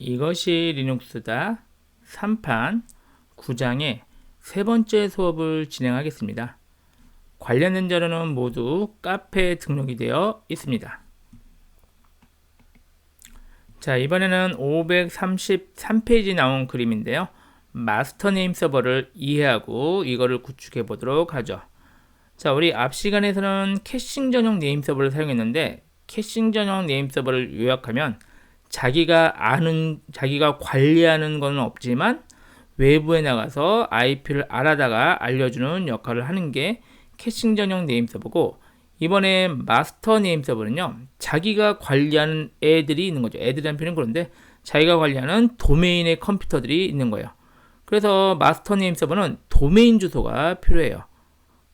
이것이 리눅스다 3판 9장의 세 번째 수업을 진행하겠습니다. 관련된 자료는 모두 카페에 등록이 되어 있습니다. 자, 이번에는 533페이지 나온 그림인데요. 마스터 네임 서버를 이해하고 이거를 구축해 보도록 하죠. 자, 우리 앞 시간에서는 캐싱 전용 네임 서버를 사용했는데, 캐싱 전용 네임 서버를 요약하면 자기가 관리하는 건 없지만 외부에 나가서 IP를 알아다가 알려주는 역할을 하는 게 캐싱 전용 네임 서버고, 이번에 마스터 네임 서버는요, 자기가 관리하는 애들이 있는 거죠. 애들이라는 표현은 그런데 자기가 관리하는 도메인의 컴퓨터들이 있는 거예요. 그래서 마스터 네임 서버는 도메인 주소가 필요해요.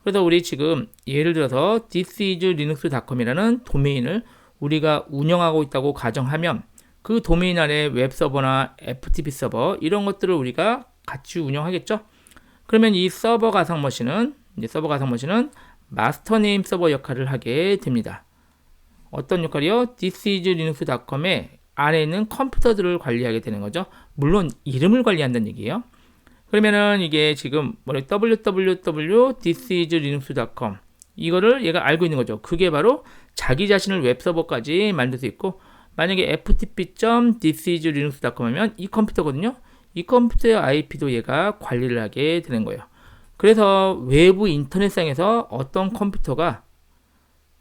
그래서 우리 지금 예를 들어서 thisislinux.com이라는 도메인을 우리가 운영하고 있다고 가정하면 그 도메인 안에 웹서버나 FTP 서버 이런 것들을 우리가 같이 운영하겠죠. 그러면 이 서버 가상 머신은 마스터 네임 서버 역할을 하게 됩니다. 어떤 역할이요? thisislinux.com의 안에 있는 컴퓨터들을 관리하게 되는 거죠. 물론 이름을 관리한다는 얘기예요. 그러면은 이게 지금 www.thisislinux.com 이거를 얘가 알고 있는 거죠. 그게 바로 자기 자신을 웹서버까지 만들 수 있고, 만약에 ftp.thisislinux.com 하면 이 컴퓨터거든요. 이 컴퓨터의 IP도 얘가 관리를 하게 되는 거예요. 그래서 외부 인터넷상에서 어떤 컴퓨터가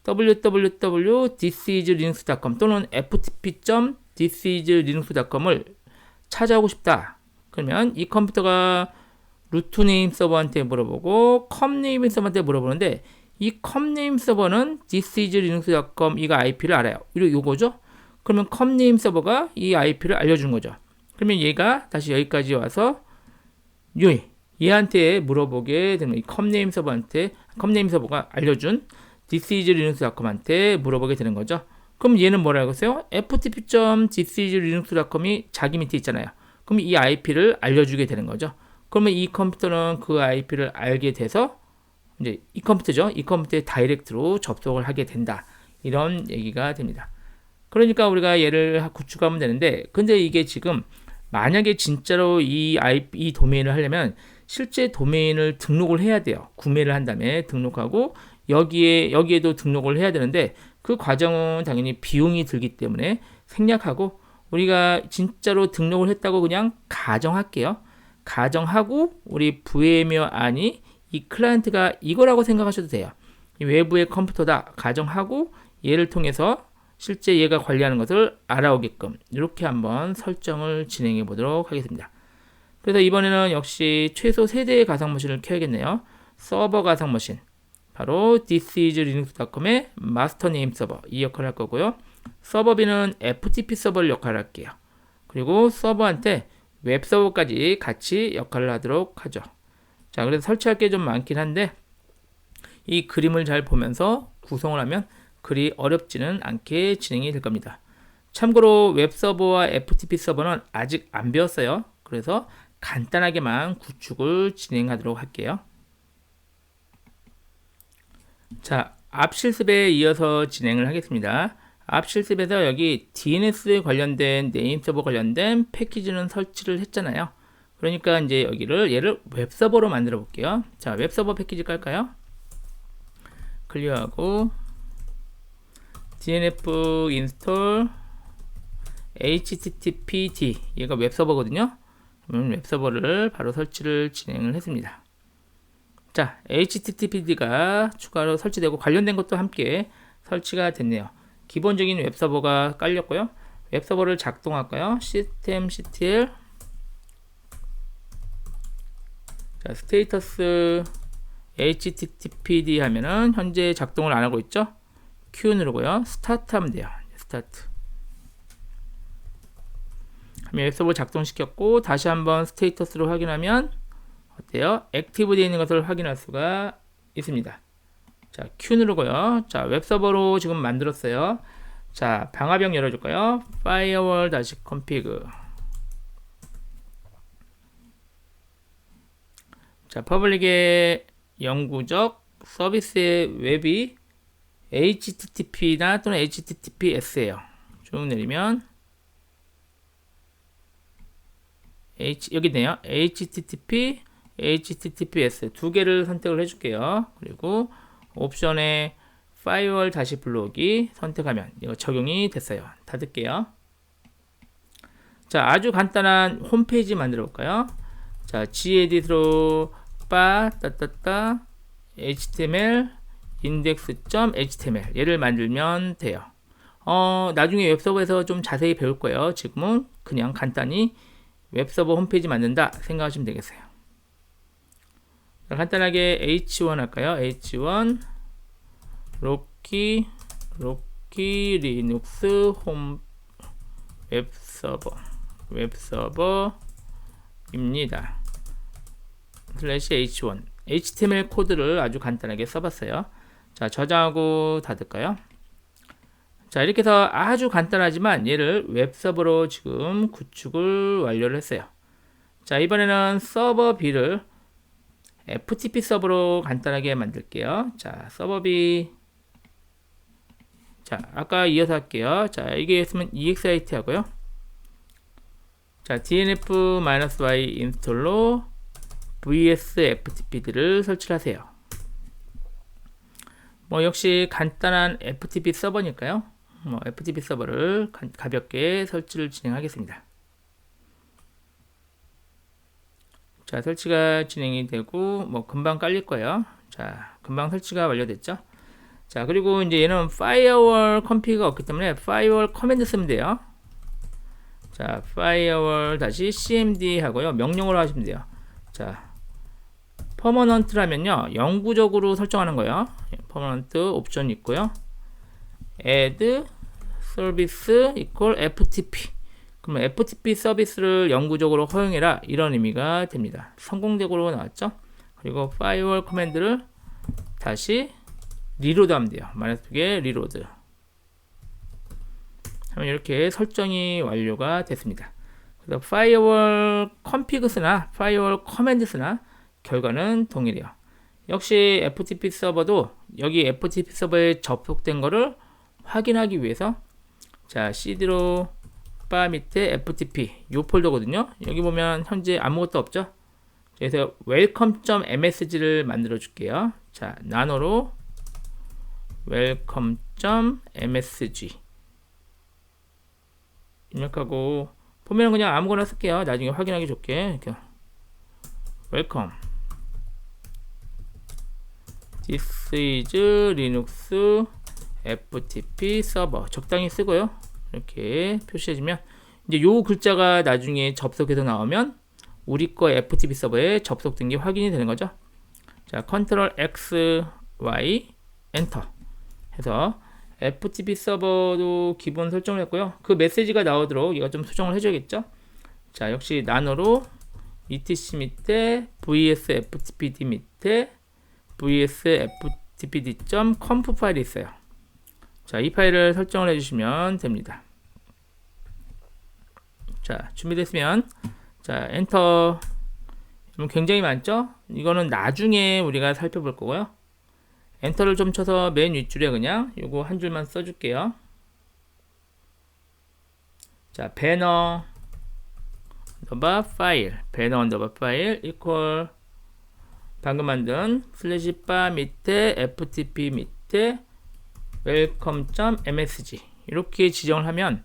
www.thisislinux.com 또는 ftp.thisislinux.com을 찾아오고 싶다. 그러면 이 컴퓨터가 루트 네임 서버한테 물어보고 컴 네임 서버한테 물어보는데, 이 컴 네임 서버는 thisislinux.com 이거 IP를 알아요. 요거죠. 그러면 컴 네임 서버가 이 IP를 알려주는 거죠. 그러면 얘가 다시 여기까지 와서 얘한테 물어보게 되는, 이 컴 네임 서버가 알려준 thisislinux.com한테 물어보게 되는 거죠. 그럼 얘는 뭐라고 했어요? ftp.thisislinux.com이 자기 밑에 있잖아요. 그럼 이 IP를 알려주게 되는 거죠. 그러면 이 컴퓨터는 그 IP를 알게 돼서 이제 이 컴퓨터에 다이렉트로 접속을 하게 된다. 이런 얘기가 됩니다. 그러니까 우리가 얘를 구축하면 되는데, 근데 이게 지금 만약에 진짜로 이 도메인을 하려면 실제 도메인을 등록을 해야 돼요. 구매를 한 다음에 등록하고 여기에도 등록을 해야 되는데, 그 과정은 당연히 비용이 들기 때문에 생략하고 우리가 진짜로 등록을 했다고 그냥 가정할게요. 가정하고 우리 VMware 안이 이 클라이언트가 이거라고 생각하셔도 돼요. 이 외부의 컴퓨터다 가정하고 얘를 통해서 실제 얘가 관리하는 것을 알아오게끔 이렇게 한번 설정을 진행해 보도록 하겠습니다. 그래서 이번에는 역시 최소 세대의 가상 머신을 켜야겠네요. 서버 가상 머신, 바로 thisislinux.com의 마스터 네임 서버 이 역할을 할 거고요. 서버비는 FTP 서버를 역할을 할게요. 그리고 서버한테 웹서버까지 같이 역할을 하도록 하죠. 자, 그래서 설치할 게 좀 많긴 한데 이 그림을 잘 보면서 구성을 하면 그리 어렵지는 않게 진행이 될 겁니다. 참고로 웹서버와 FTP 서버는 아직 안 배웠어요. 그래서 간단하게만 구축을 진행하도록 할게요. 자, 앞 실습에 이어서 진행을 하겠습니다. 앞 실습에서 여기 DNS 관련된 네임 서버 관련된 패키지는 설치를 했잖아요. 그러니까 이제 얘를 웹서버로 만들어 볼게요. 자, 웹서버 패키지 깔까요? 클리어하고 dnf install httpd, 얘가 웹서버거든요. 그러면 웹서버를 바로 설치를 진행을 했습니다. 자, httpd가 추가로 설치되고 관련된 것도 함께 설치가 됐네요. 기본적인 웹서버가 깔렸고요. 웹서버를 작동할까요? systemctl 자, 스테이터스 httpd 하면은 현재 작동을 안 하고 있죠. Q 누르고요. 스타트 하면 돼요. 스타트 하면 웹서버 작동시켰고, 다시 한번 스테이터스로 확인하면 어때요? 액티브 되어 있는 것을 확인할 수가 있습니다. 자, Q 누르고요. 자, 웹서버로 지금 만들었어요. 자, 방화벽 열어줄까요? firewall-config. 자, 퍼블릭의 영구적 서비스의 웹이 HTTP나 또는 HTTPS예요. 쭉 내리면 여기 있네요. HTTP, HTTPS 두 개를 선택을 해줄게요. 그리고 옵션에 파이어월 다시 불러오기 선택하면 이거 적용이 됐어요. 닫을게요. 자, 아주 간단한 홈페이지 만들어 볼까요? 자, gedit로 따따따 html index.html 얘를 만들면 돼요. 나중에 웹서버에서 좀 자세히 배울 거예요. 지금은 그냥 간단히 웹서버 홈페이지 만든다 생각하시면 되겠어요. 간단하게 H1 할까요? H1 로키 리눅스 홈 웹서버입니다. 슬래시 H1 HTML 코드를 아주 간단하게 써봤어요. 자, 저장하고 닫을까요? 자, 이렇게 해서 아주 간단하지만 얘를 웹서버로 지금 구축을 완료를 했어요. 자, 이번에는 서버 B를 FTP 서버로 간단하게 만들게요. 자, 서버 B. 자, 아까 이어서 할게요. 자, 이게 있으면 EXIT 하고요. 자, DNF-Y 인스톨로 VS FTP들을 설치하세요. 뭐 역시 간단한 FTP 서버니까요. FTP 서버를 가볍게 설치를 진행하겠습니다. 자, 설치가 진행이 되고 뭐 금방 깔릴 거예요. 자, 금방 설치가 완료됐죠. 자, 그리고 이제 얘는 firewall 컴피가 없기 때문에 firewall 커맨드 쓰면 돼요. 자, firewall 다시 cmd 하고요. 명령으로 하시면 돼요. 자, 퍼머넌트라면요, 영구적으로 설정하는 거예요. 퍼머넌트 옵션 있고요. add service equal ftp. 그러면 FTP 서비스를 영구적으로 허용해라 이런 의미가 됩니다. 성공적으로 나왔죠. 그리고 firewall 커맨드를 다시 리로드 하면 돼요. -2개 리로드 하면 이렇게 설정이 완료가 됐습니다. 그래서 firewall config스나 firewall commands나 결과는 동일해요. 역시 FTP 서버도 여기 FTP 서버에 접속된 거를 확인하기 위해서 자, cd로 바 밑에 FTP 요 폴더거든요. 여기 보면 현재 아무것도 없죠. 그래서 welcome.msg를 만들어 줄게요. 자, 나노로 welcome.msg 입력하고 보면 그냥 아무거나 쓸게요. 나중에 확인하기 좋게. 이렇게 welcome this is linux ftp 서버 적당히 쓰고요. 이렇게 표시해주면 이제 요 글자가 나중에 접속해서 나오면 우리 거 FTP 서버에 접속된 게 확인이 되는 거죠. 자, 컨트롤 X, Y, 엔터 해서 FTP 서버도 기본 설정을 했고요. 그 메시지가 나오도록 이거 좀 수정을 해줘야겠죠. 자, 역시 나노로 etc 밑에 vs ftpd 밑에 vs ftpd.conf 파일이 있어요. 자, 이 파일을 설정을 해주시면 됩니다. 자, 준비됐으면 자, 엔터. 굉장히 많죠? 이거는 나중에 우리가 살펴볼 거고요. 엔터를 좀 쳐서 맨 윗줄에 그냥 요거 한 줄만 써줄게요. 자, 배너 언더바 파일, 배너 언더바 파일 이퀄 방금 만든 슬래시 바 밑에 ftp 밑에 welcome.msg 이렇게 지정을 하면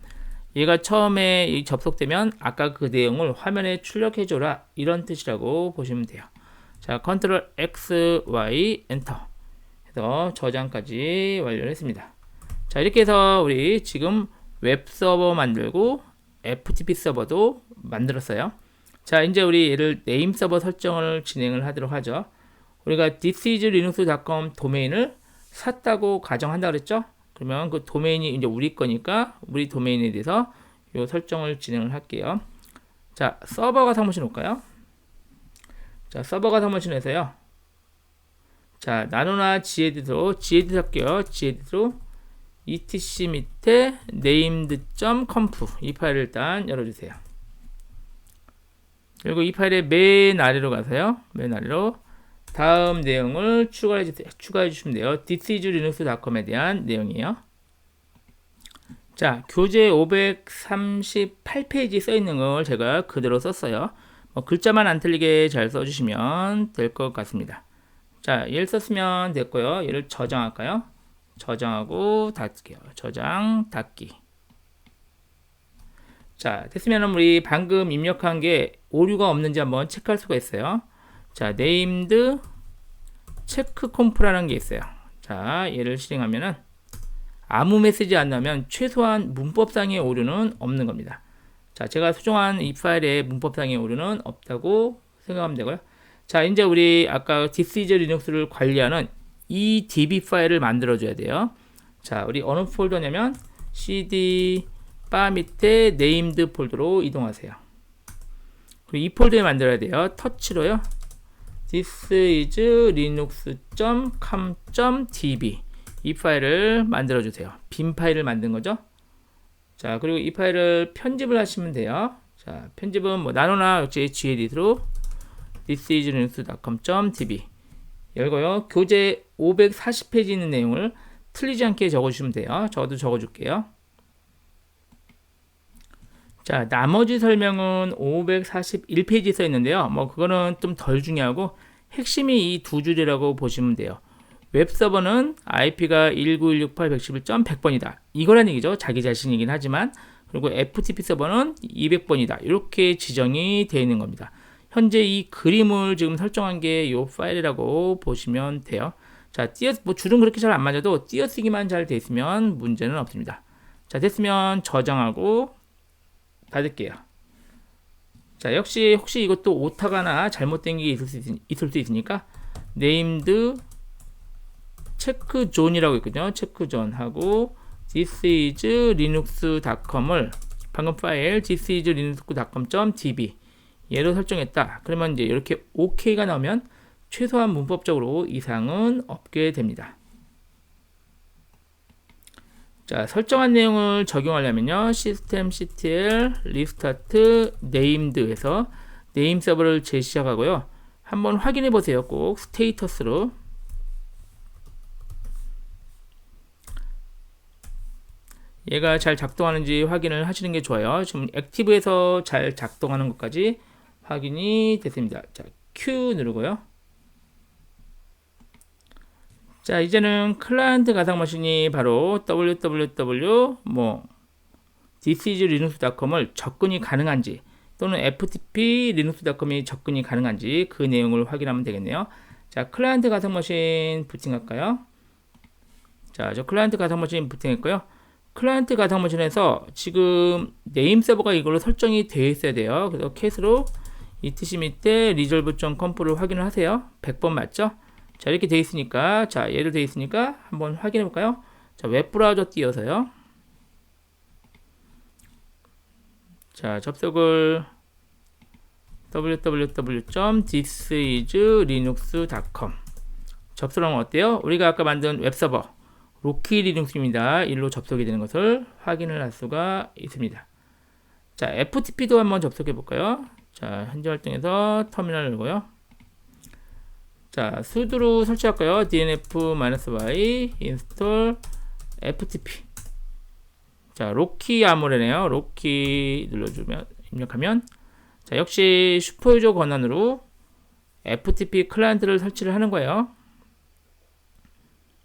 얘가 처음에 접속되면 아까 그 내용을 화면에 출력해줘라 이런 뜻이라고 보시면 돼요. 자, 컨트롤 X, Y, 엔터 해서 저장까지 완료했습니다. 자, 이렇게 해서 우리 지금 웹서버 만들고 FTP 서버도 만들었어요. 자, 이제 우리 얘를 네임 서버 설정을 진행을 하도록 하죠. 우리가 thisislinux.com 도메인을 샀다고 가정한다 그랬죠? 그러면 그 도메인이 이제 우리 거니까 우리 도메인에 대해서 요 설정을 진행을 할게요. 자, 서버가 사무실 올까요? 자, 서버가 사무실에서요. 자, 나노나 gedit로 gedit 할게요. gedit로 etc 밑에 named.conf 이 파일을 일단 열어주세요. 그리고 이 파일의 맨 아래로 가서요. 맨 아래로 다음 내용을 추가해 주시면 돼요. thisislinux.com에 대한 내용이에요. 자, 교재 538페이지 써 있는 걸 제가 그대로 썼어요. 글자만 안 틀리게 잘 써주시면 될 것 같습니다. 자, 얘를 썼으면 됐고요. 얘를 저장할까요? 저장하고 닫게요. 저장, 닫기. 자, 됐으면 우리 방금 입력한 게 오류가 없는지 한번 체크할 수가 있어요. 자, named 체크 콤프라는 게 있어요. 자, 얘를 실행하면은 아무 메시지 안 나오면 최소한 문법상의 오류는 없는 겁니다. 자, 제가 수정한 이 파일에 문법상의 오류는 없다고 생각하면 되고요. 자, 이제 우리 아까 This is Linux를 관리하는 이 db 파일을 만들어 줘야 돼요. 자, 우리 어느 폴더냐면 cd 바 밑에 named 폴더로 이동하세요. 그리고 이 폴더에 만들어야 돼요. 터치로요. This is linux.com.db 이 파일을 만들어 주세요. 빈 파일을 만든 거죠. 자, 그리고 이 파일을 편집을 하시면 돼요. 자, 편집은 뭐 나노나 역시 gedit로 thisislinux.com.db 열고요. 교재 540페이지 있는 내용을 틀리지 않게 적어주시면 돼요. 저도 적어줄게요. 자, 나머지 설명은 541페이지에 써 있는데요. 그거는 좀 덜 중요하고 핵심이 이 두 줄이라고 보시면 돼요. 웹서버는 IP가 19168.111.100번이다. 이거란 얘기죠. 자기 자신이긴 하지만. 그리고 FTP 서버는 200번이다. 이렇게 지정이 되어 있는 겁니다. 현재 이 그림을 지금 설정한 게 이 파일이라고 보시면 돼요. 자, 줄은 그렇게 잘 안 맞아도 띄어쓰기만 잘 돼 있으면 문제는 없습니다. 자, 됐으면 저장하고 닫을게요. 자, 역시 혹시 이것도 오타가나 잘못된 게 있을 수 있으니까 named 체크존이라고 있거든요. 체크존 하고 thisislinux.com을 방금 파일 thisislinux.com.db 얘로 설정했다. 그러면 이제 이렇게 OK가 나오면 최소한 문법적으로 이상은 없게 됩니다. 자, 설정한 내용을 적용하려면요. systemctl restart named에서 name 서버를 재시작하고요. 한번 확인해 보세요. 꼭 스테이터스로. 얘가 잘 작동하는지 확인을 하시는 게 좋아요. 지금 액티브에서 잘 작동하는 것까지 확인이 됐습니다. 자, Q 누르고요. 자, 이제는 클라이언트 가상 머신이 바로 thisislinux.com을 접근이 가능한지 또는 ftp-linux.com이 접근이 가능한지 그 내용을 확인하면 되겠네요. 자, 클라이언트 가상 머신 부팅할까요? 자, 저 클라이언트 가상 머신 부팅했고요. 클라이언트 가상 머신에서 지금 네임 서버가 이걸로 설정이 되어 있어야 돼요. 그래서 캐스로 etc 밑에 resolve.conf를 확인을 하세요. 100번 맞죠? 자, 이렇게 되어 있으니까, 자, 얘로 되어 있으니까 한번 확인해 볼까요? 자, 웹브라우저 띄워서요. 자, 접속을 www.thisislinux.com 접속하면 어때요? 우리가 아까 만든 웹서버 로키 리눅스입니다. 일로 접속이 되는 것을 확인을 할 수가 있습니다. 자, FTP도 한번 접속해 볼까요? 자, 현재 활동에서 터미널 열고요. 자, sudo로 설치할까요? dnf-y install ftp. 자, 로키 아모레네요. 로키 눌러주면 입력하면 자, 역시 슈퍼유저 권한으로 FTP 클라이언트를 설치를 하는 거예요.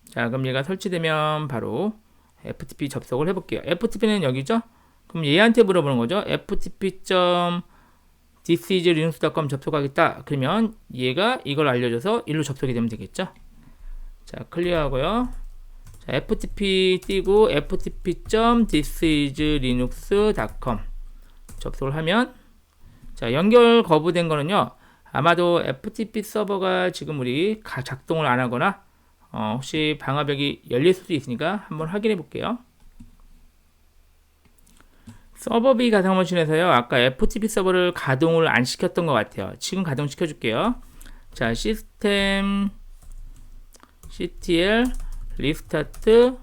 자, 그럼 얘가 설치되면 바로 FTP 접속을 해볼게요. FTP는 여기죠? 그럼 얘한테 물어보는 거죠. ftp.thisislinux.com 접속하겠다. 그러면 얘가 이걸 알려줘서 일로 접속이 되면 되겠죠? 자, 클리어하고요. 자, ftp 띄고 ftp.thisislinux.com 접속을 하면 자, 연결 거부된 거는요. 아마도 FTP 서버가 지금 우리 작동을 안 하거나 혹시 방화벽이 열릴 수도 있으니까 한번 확인해 볼게요. 서버비 가상머신에서요. 아까 FTP 서버를 가동을 안 시켰던 것 같아요. 지금 가동시켜 줄게요. 자, 시스템 ctl restart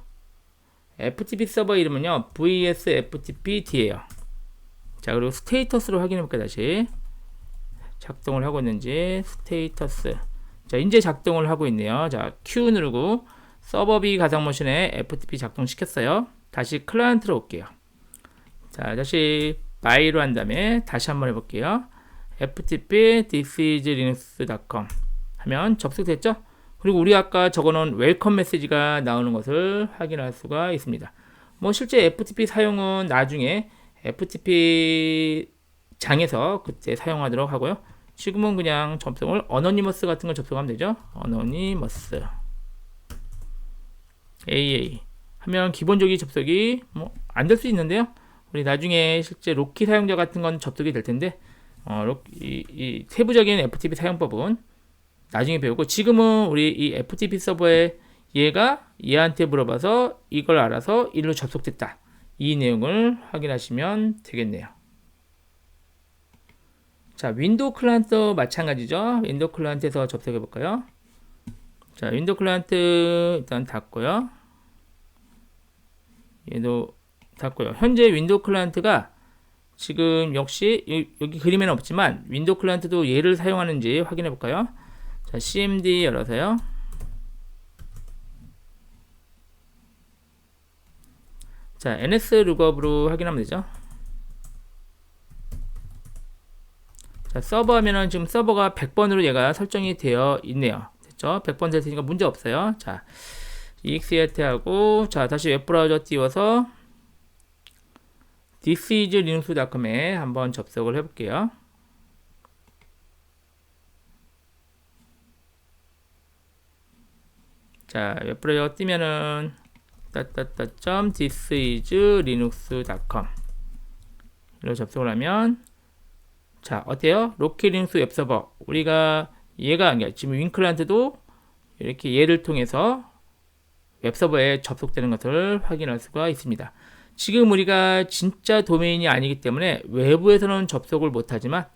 FTP 서버 이름은요. vsftpd예요. 자, 그리고 스테이터스로 확인해 볼게요. 다시 작동을 하고 있는지 스테이터스. 자, 이제 작동을 하고 있네요. 자, Q 누르고 서버비 가상머신에 FTP 작동시켰어요. 다시 클라이언트로 올게요. 자, 다시 by로 한 다음에 다시 한번 해볼게요. ftp thisislinux.com 하면 접속됐죠? 그리고 우리 아까 적어놓은 웰컴 메시지가 나오는 것을 확인할 수가 있습니다. 뭐 실제 FTP 사용은 나중에 FTP 장에서 그때 사용하도록 하고요. 지금은 그냥 접속을 어너니머스 같은 걸 접속하면 되죠. 어너니머스 AA 하면 기본적인 접속이 뭐 안 될 수 있는데요. 우리 나중에 실제 로키 사용자 같은 건 접속이 될 텐데 이 세부적인 FTP 사용법은 나중에 배우고, 지금은 우리 이 FTP 서버에 얘가 얘한테 물어봐서 이걸 알아서 일로 접속됐다, 이 내용을 확인하시면 되겠네요. 자, 윈도우 클라이언트 마찬가지죠. 윈도우 클라이언트에서 접속해 볼까요? 자, 윈도우 클라이언트 일단 닫고요. 얘도 닫고요. 현재 윈도우 클라이언트가 지금 역시 여기 그림에는 없지만 윈도우 클라이언트도 얘를 사용하는지 확인해 볼까요? 자, cmd 열어서요. 자, ns 룩업으로 확인하면 되죠. 자, 서버 하면은 지금 서버가 100번으로 얘가 설정이 되어 있네요. 됐죠? 100번 됐으니까 문제 없어요. 자, exit 하고, 자, 다시 웹브라우저 띄워서 thisislinux.com에 한번 접속을 해볼게요. 자, 웹브라우저 띄면은 thisislinux.com 로 접속을 하면, 자, 어때요? 로키 리눅스 웹서버, 우리가 얘가 아니라 지금 윈클라이언트도 이렇게 얘를 통해서 웹서버에 접속되는 것을 확인할 수가 있습니다. 지금 우리가 진짜 도메인이 아니기 때문에 외부에서는 접속을 못하지만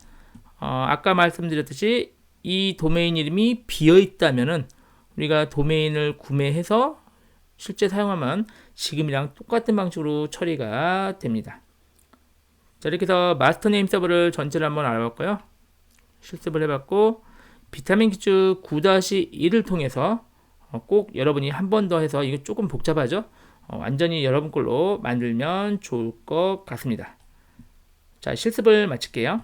아까 말씀드렸듯이 이 도메인 이름이 비어 있다면은 우리가 도메인을 구매해서 실제 사용하면 지금이랑 똑같은 방식으로 처리가 됩니다. 자, 이렇게 해서 마스터 네임 서버를 전체를 한번 알아봤고요. 실습을 해봤고, 비타민 퀴즈 9-1을 통해서 꼭 여러분이 한 번 더 해서, 이거 조금 복잡하죠? 완전히 여러분 걸로 만들면 좋을 것 같습니다. 자, 실습을 마칠게요.